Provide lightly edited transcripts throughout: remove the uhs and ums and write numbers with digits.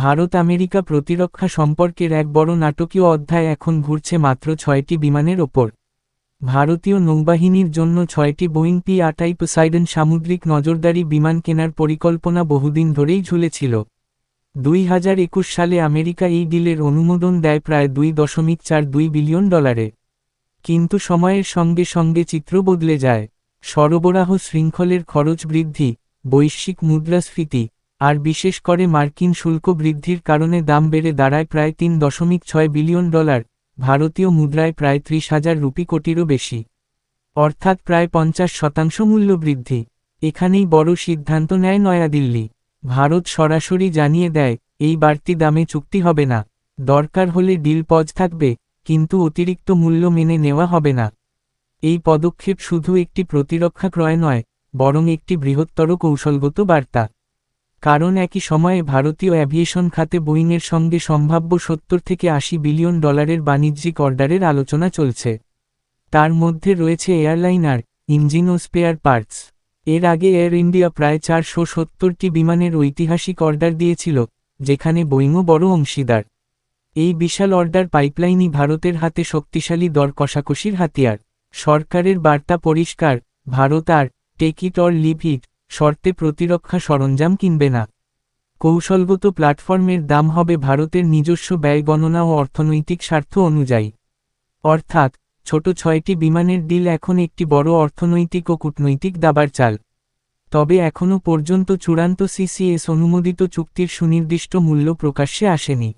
Bharat America প্রতিরক্ষা সম্পর্কের এক বড় নাটকীয় অধ্যায় এখন ঘুরছে মাত্র 6টি বিমানের ওপর। ভারতীয় নৌবাহিনীর জন্য 6টি বোয়িং P-8I পোসাইডন সামুদ্রিক নজরদারি বিমান কেনার পরিকল্পনা বহুদিন ধরেই ঝুলেছিল। 2021 সালে আমেরিকা এই ডিলের অনুমোদন দেয় প্রায় $2.42 বিলিয়ন। কিন্তু সময়ের সঙ্গে সঙ্গে চিত্র বদলে যায়। সরবরাহ শৃঙ্খলের খরচ বৃদ্ধি, বৈশ্বিক মুদ্রাস্ফীতি, আর বিশেষ করে মার্কিন শুল্ক বৃদ্ধির কারণে দাম বেড়ে দাঁড়ায় প্রায় $3.6 বিলিয়ন, ভারতীয় মুদ্রায় প্রায় 30,000 রুপি কোটিরও বেশি। অর্থাৎ প্রায় 50% মূল্য বৃদ্ধি। এখানেই বড় সিদ্ধান্ত নেয় নয়াদিল্লি। ভারত সরাসরি জানিয়ে দেয়, এই বাড়তি দামে চুক্তি হবে না। দরকার হলে ডিল পজ থাকবে, কিন্তু অতিরিক্ত মূল্য মেনে নেওয়া হবে না। এই পদক্ষেপ শুধু একটি প্রতিরক্ষা ক্রয় নয়, বরং একটি বৃহত্তর কৌশলগত বার্তা। কারণ একই সময়ে ভারতীয় অ্যাভিয়েশন খাতে বোয়িংয়ের সঙ্গে সম্ভাব্য 70 থেকে 80 বিলিয়ন ডলারের বাণিজ্যিক অর্ডারের আলোচনা চলছে। তার মধ্যে রয়েছে এয়ারলাইনার, ইঞ্জিন ও স্পেয়ার পার্টস। এর আগে এয়ার ইন্ডিয়া প্রায় 470টি বিমানের ঐতিহাসিক অর্ডার দিয়েছিল, যেখানে বোয়িংও বড় অংশীদার। এই বিশাল অর্ডার পাইপলাইনই ভারতের হাতে শক্তিশালী দর কষাকষির হাতিয়ার। সরকারের বার্তা পরিষ্কার, ভারত আর take it or leave it শর্তে প্রতিরক্ষা সরঞ্জাম কিনবে না। কৌশলগত প্ল্যাটফর্মের দাম হবে ভারতের নিজস্ব ব্যয় গণনা ও অর্থনৈতিক স্বার্থ অনুযায়ী। অর্থাৎ ছোট 6টি বিমানের ডিল এখন একটি বড় অর্থনৈতিক ও কূটনৈতিক দাবার চাল। তবে এখনও পর্যন্ত চূড়ান্ত সিসিএস অনুমোদিত চুক্তির সুনির্দিষ্ট মূল্য প্রকাশ্যে আসেনি।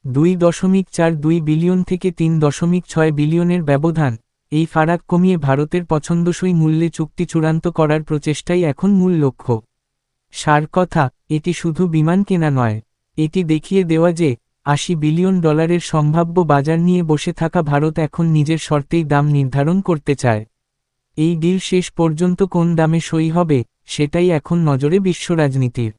$2.42 বিলিয়ন থেকে $3.6 বিলিয়নের ব্যবধান, এই ফারাক কমিয়ে ভারতের পছন্দসই মূল্যে চুক্তি চূড়ান্ত করার প্রচেষ্টাই এখন মূল লক্ষ্য। সার কথা, এটি শুধু বিমান কেনা নয়, এটি দেখিয়ে দেওয়া যে 80 বিলিয়ন ডলারের সম্ভাব্য বাজার নিয়ে বসে থাকা ভারত এখন নিজের শর্তেই দাম নির্ধারণ করতে চায়। এই ডিল শেষ পর্যন্ত কোন দামে সই হবে, সেটাই এখন নজরে বিশ্ব রাজনীতির।